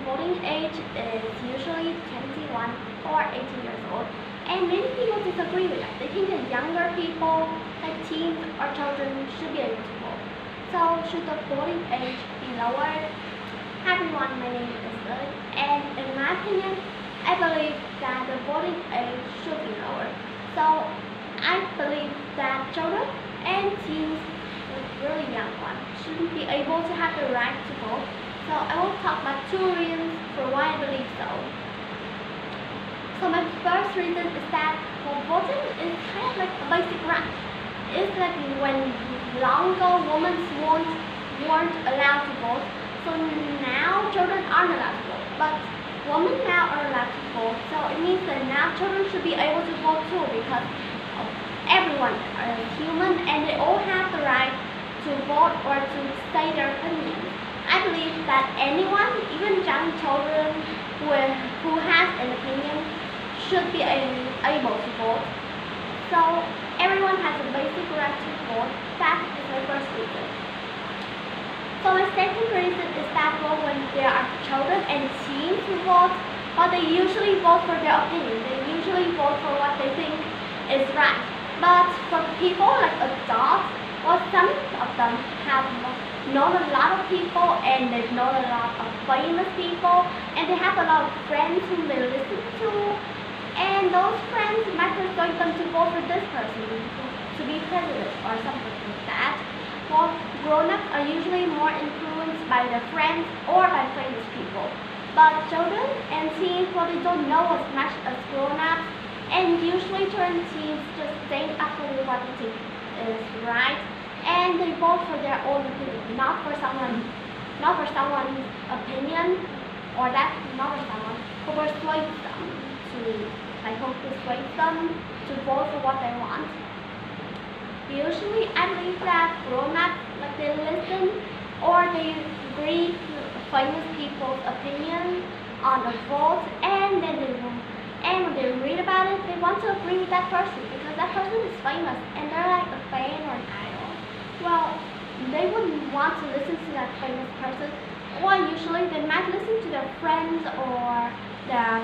voting age is usually 21 or 18 years old, and many people disagree with that. They think that younger people, like teens or children, should be able to vote. So should the voting age be lowered? Hi everyone, my name is Lily, and in my opinion, I believe that the voting age should be lowered. So I believe that children and teens, really young ones, shouldn't be able to have the right to vote. So I will talk about two reasons for why I believe so. So my first reason is that voting is kind of like a basic right. It's like when long ago women weren't allowed to vote, so now children aren't allowed to vote. But women now are allowed to vote, so it means that now children should be able to vote too, because everyone is human and they all have the right to vote or to say their opinion. I believe that anyone, even young children who has an opinion, should be able to vote. So everyone has a basic right to vote. That is my first reason. So my second reason is that when there are children and teens who vote, but they usually vote for their opinion. They usually vote for what they think is right. But for people like adults, well, some of them have known a lot of people and they've known a lot of famous people and they have a lot of friends whom they listen to, and those friends might persuade them to vote for this person to be president or something like that. Well, grown-ups are usually more influenced by their friends or by famous people. But children and teens, well, they don't know as much as grown-ups, and usually children and teens just think after what they think is right, and they vote for their own opinion, not for someone's opinion, or not for someone who persuades them to vote for what they want. Usually, I believe that grown-ups, like, they listen or they read famous people's opinion on a vote, and then when they read about it, they want to agree with that person because that person is famous and they're like a fan or an idol. Well, they wouldn't want to listen to that famous person, or usually they might listen to their friends or their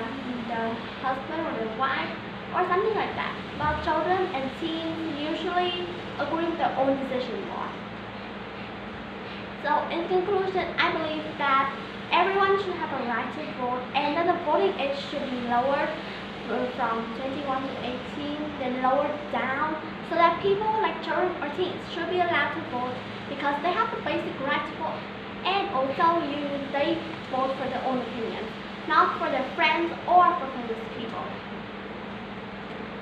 husband or their wife or something like that. But children and teens usually agree with their own decision more. So in conclusion, I believe that everyone should have a right to vote, and that the voting age should be lowered from 21 to 18, then lowered down, so that people like children or teens should be allowed to vote because they have the basic right to vote, and also they vote for their own opinions, not for their friends or for famous people.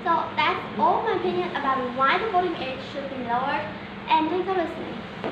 So that's all my opinion about why the voting age should be lowered, and thanks for listening.